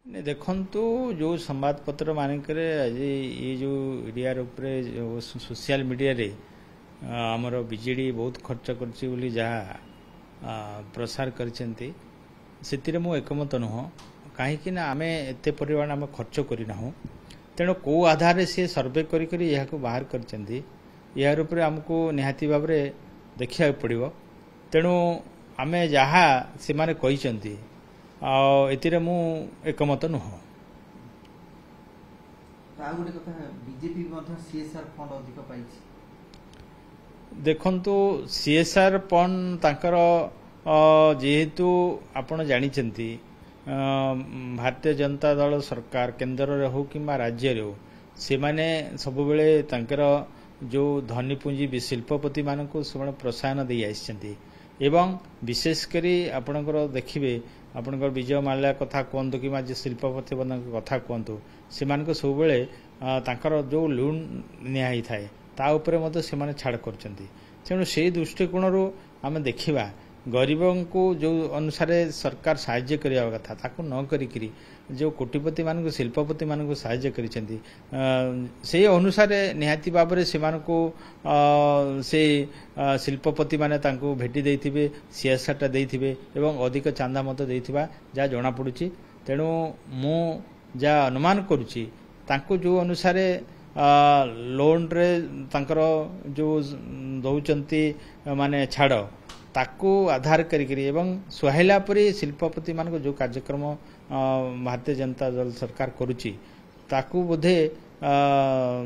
देखंतु जो संवादपत्र मानकरे आज ये जो मीडिया उपरे सोशल मीडिया रे आमर बीजेडी बहुत खर्च करछि बोली जहाँ प्रसार करछंती सेतिरे मु एकमत नुह कहीं आमे एते परिमाण आम खर्च करना तेणु कौ आधार से सर्वे करी यहाँ बाहर करछंती यार उपरे हमको निहाती भाव में देखा पड़ो तेणु आमे जहाँ से माने कहिसंती एतिरे मु एकमत नुह। देखंतु सीएसआर फंड तांकर जेहेतु आपण जानिचंती भारतीय जनता दल सरकार केंद्र रे हो किंबा राज्य रे हो से माने सब बेले तांकर जो धनी पुंजी शिल्पपति मानक से प्रोत्साहन दे आइछंती एवं विशेषकर आपणकर देखिए आपणकर विजय माल्या कथा कहतु कि शिल्पपति कथा कहतु से सब तांकर जो लोन निया थाए ता उपरे मते से छाड़ करछंती तेणु से दृष्टिकोण आम देखा गरीबों को जो अनुसार सरकार साहाय्य करने कथा ताकू न करी जो कोटिपति मान शिल्पपति मान साहाय्य करिसेंती से अनुसार निहाती भाव में से शिल्पपति माने तांको भेटी देइथिबे सीएसआरटा देइथिबे एवं अधिक चांदा मत देइथिबा जा जणा पड़ुची तेणु मु जा अनुमान करुची तांको जो अनुसार लोन रे तांकर जो दौचंती माने छाड़ ताकू आधार करी एवं सुहाइला परी शिल्पपति मान जो कार्यक्रम भारतीय जनता दल सरकार करुची ताकू बोधे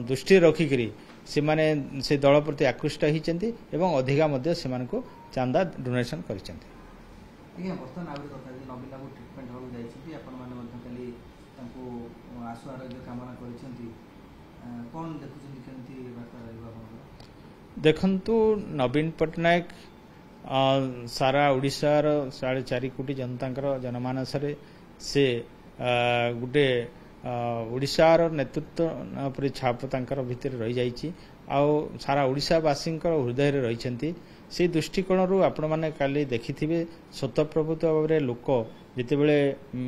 दृष्टि रखिकी से माने से दल प्रति आकृष्ट होती एवं अधिका मध्य से मानको चांदा डोनेशन करिसेंती। आज्ञा बर्तमान आउर कथा जे नवीन बाबू ट्रीटमेंट होउ जाइछथि आपण माने मध्य काली तांको आशु आरोग्य कामना करिसेंती कोन देखुछथि केंती बात रहबा आपण देखंतु नवीन पटनायक सारा ओडिशार 4.5 कोटी जनता जनमानस से गोटे ओडिशार नेतृत्व पर छाप तांकर भितर रही जाइछि आउ सारा ओडिशावासी हृदय रही से दृष्टिकोण रू आपण माने काली देखिथिबे स्वतःप्रभुत्व भाव में लोक जितेबले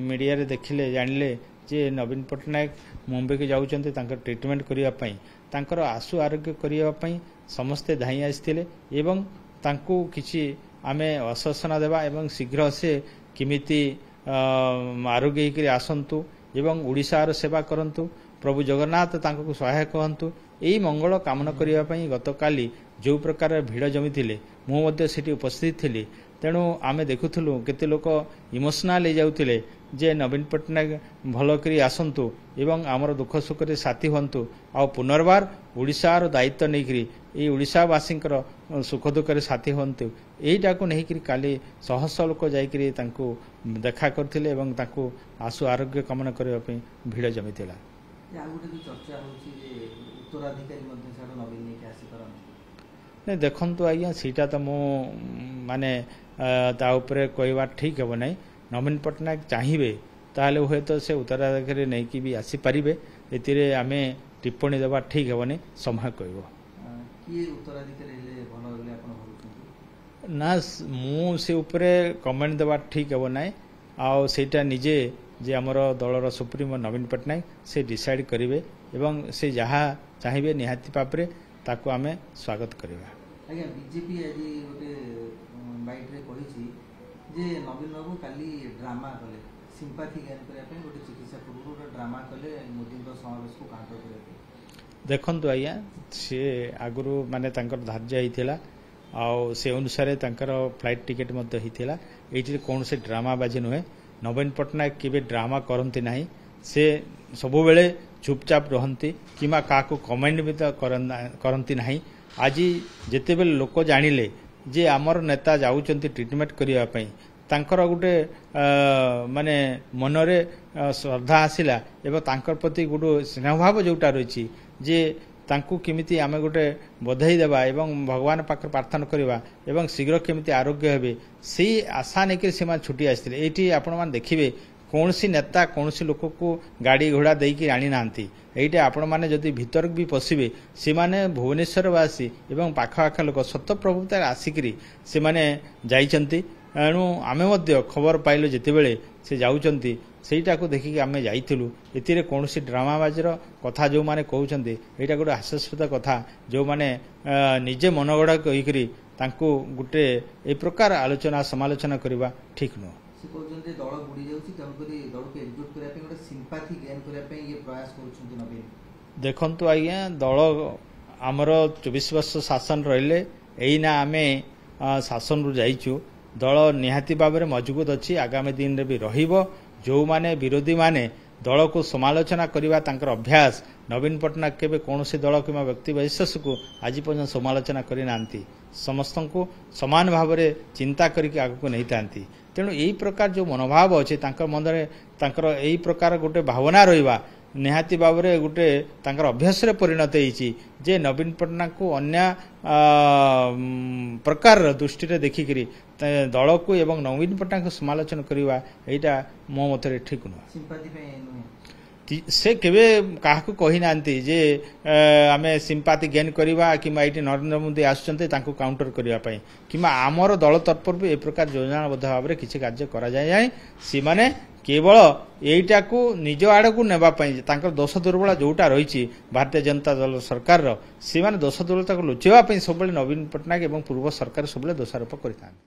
मीडिया रे देखिले जानिले जे नवीन पटनायक मुंबई के जाउचंते तांकर ट्रीटमेंट करिया पई तांकर आशु आरोग्य करिया पई समस्ते धाई आइथिले एवं तांको किछि आमे आश्वासन देवा एवं शीघ्र से किमिति आरोग्य होकर आसंतु एवं ओडिशार सेवा करंतु प्रभु जगन्नाथ तांको सहायक हंतु यही मंगल कामना करिया पई गतकाली जो प्रकार भिड़ जमी मु मध्य सेठी उपस्थित थिली तेणु आमे देखुथुलु केते लोक इमोशनाल हो जाउथिले जे नवीन पटनायक भल करी आसंतु एवं आमर दुख सुख रे साथी हंतु आ पुनर्बार ओडिशार दायित्व नहीं ये ओडिशावासी सुख दुख रे साथी हंतु यहीटा को नहीं काली शह शह लोक जाइकरी तांको देखा करथिले एवं तांको आशु आरोग्य कामना करबा पई भिड़ जमिथिला। नहीं देखंतु आज्ञा सीटा तो मु माने ता उपरे कहवा ठीक हे नहीं नवीन पटनायक चाहिए ताहले हुए तो से उत्तराधिकारी नहीं कि भी आसी पारिबे एतिरे आमे टिप्पणी देवा ठीक हे नहीं समय कहबो ना मु से उपरे कमेंट देवा ठीक हे नहीं आ सेटा निजे जे हमर दलर सुप्रीमो नवीन पटनायक से डिसाइड करिवे एवं से जहाँ चाहिए निहाती पापरे ताको आमे स्वागत करिवा। आज्ञा बीजेपी आज गोटे बाइट रे कहिछि जे नवीन बाबू काली ड्रामा कले सिंपैथी गेन करिया पे गोटे चिकित्सा पूर्व ड्रामा कले मोदी समावेश को काउंटर करिया देखंतु आज्ञा से आगुरु माने तांकर धार्य हिथिला आ से अनुसार तांकर फ्लाइट टिकेट मध्य हिथिला एठी कोन से ड्रामा बाजी नुहे नवीन पटनायक केबे ड्रामा करंती नाही से सबु बेले चुपचाप रहंती किमा काको कमेंट भी तो करंती नाही आज जिते बेले लोक जानिले जे आमर नेता जाउचंती ट्रीटमेंट करिया पई तांकर गुटे माने मनरे श्रद्धा आसिला एवं तांकर प्रति गुटे स्नेहभाव जोटा रही जे तांकु केमिति आमे गुटे बधाई देबा एवं भगवान पाखर प्रार्थना करबा एवं शीघ्र केमिति आरोग्य हेबे से आशा नेके सेमा छुटी आसिले एठी आपण मान देखिबे कौन सी नेता कौन सी लोक को गाड़ी घोड़ा देकी आनी नांती एइटे आपण माने जदि भीतर भी पशिबे से माने भुवनेश्वरवासी एवं पाखपाख लोक स्वतःप्रभुतार आसिकरी से माने जाइचंती एणु आमे मध्य खबर पाइलु जेतेबेले से जाउचंती ସେଇଟାକୁ ଦେଖିକି ଆମେ ଯାଇଥିଲୁ। ଏଥିରେ କୌଣସି ଡ୍ରାମାବାଜିର କଥା ଯେଉଁମାନେ କହୁଛନ୍ତି ଏଇଟା ଗୋଟେ ହାସ୍ୟାସ୍ପଦ କଥା। ଯେଉଁମାନେ ନିଜେ ମନଗଢ଼ା କହିକରି ତାଙ୍କୁ ଗୋଟେ ଏ ପ୍ରକାର ଆଲୋଚନା ସମାଲୋଚନା କରିବା ଠିକ୍ ନୁହଁ। ସେ କହୁଛନ୍ତି ଦଳ ବୁଡ଼ି ଯାଉଛି, ତେଣୁକରି ଦଳକୁ ଏକଜୁଟ କରିବା ପାଇଁ ଗୋଟେ ସିମ୍ପାଥି ଗେନ୍ କରିବା ପାଇଁ ଇଏ ପ୍ରୟାସ କରୁଛନ୍ତି ନବୀନ। ଦେଖନ୍ତୁ ଆଜ୍ଞା, ଦଳ ଆମର 24 ବର୍ଷ ଶାସନ ରହିଲେ, ଏଇନା ଆମେ ଶାସନରୁ ଯାଇଛୁ। ଦଳ ନିହାତି ଭାବରେ ମଜବୁତ ଅଛି, ଆଗାମୀ ଦିନରେ ବି ରହିବ। ଯେଉଁମାନେ ବିରୋଧୀମାନେ ଦଳକୁ ସମାଲୋଚନା କରିବା ତାଙ୍କର ଅଭ୍ୟାସ, ନବୀନ ପଟ୍ଟନାୟକ କେବେ କୌଣସି ଦଳ କିମ୍ବା ବ୍ୟକ୍ତି ବିଶେଷକୁ ଆଜି ପର୍ଯ୍ୟନ୍ତ ସମାଲୋଚନା କରିନାହାନ୍ତି। ସମସ୍ତଙ୍କୁ ସମାନ ଭାବରେ ଚିନ୍ତା କରିକି ଆଗକୁ ନେଇଥାନ୍ତି। ତେଣୁ ଏହି ପ୍ରକାର ଯେଉଁ ମନୋଭାବ ଅଛି ତାଙ୍କ ମନରେ, ତାଙ୍କର ଏହି ପ୍ରକାର ଗୋଟେ ଭାବନା ରହିବା ନିହାତି ଭାବରେ ଗୋଟେ ତାଙ୍କର ଅଭ୍ୟାସରେ ପରିଣତ ହେଇଛି ଯେ ନବୀନ ପଟ୍ଟନାୟକକୁ ଅନ୍ୟ ପ୍ରକାରର ଦୃଷ୍ଟିରେ ଦେଖିକରି ଦଳକୁ ଏବଂ ନବୀନ ପଟ୍ଟନାୟକଙ୍କୁ ସମାଲୋଚନା କରିବା ଏଇଟା ମୋ ମତରେ ଠିକ୍ ନୁହେଁ। ସିମ୍ପାଥି ପାଇଁ ନୁହେଁ। ସେ କେବେ କାହାକୁ କହିନାହାନ୍ତି ଯେ ଆମେ ସିମ୍ପାଥି ଗେନ୍ କରିବା କିମ୍ବା ଏଇଠି ନରେନ୍ଦ୍ର ମୋଦି ଆସୁଛନ୍ତି ତାଙ୍କୁ କାଉଣ୍ଟର କରିବା ପାଇଁ, କିମ୍ବା ଆମର ଦଳ ତରଫରୁ ବି ଏ ପ୍ରକାର ଯୋଜନାବଦ୍ଧ ଭାବରେ କିଛି କାର୍ଯ୍ୟ କରାଯାଏ ନାହିଁ। ସେମାନେ କେବଳ ଏଇଟାକୁ ନିଜ ଆଡ଼କୁ ନେବା ପାଇଁ ତାଙ୍କର ଦୋଷ ଦୁର୍ବଳତା ଯେଉଁଟା ରହିଛି ଭାରତୀୟ ଜନତା ଦଳ ସରକାରର, ସେମାନେ ଦୋଷ ଦୁର୍ବଳତାକୁ ଲୁଚାଇବା ପାଇଁ ସବୁବେଳେ ନବୀନ ପଟ୍ଟନାୟକ ଏବଂ ପୂର୍ବ ସରକାର ସବୁବେଳେ ଦୋଷାରୋପ କରିଥାନ୍ତି।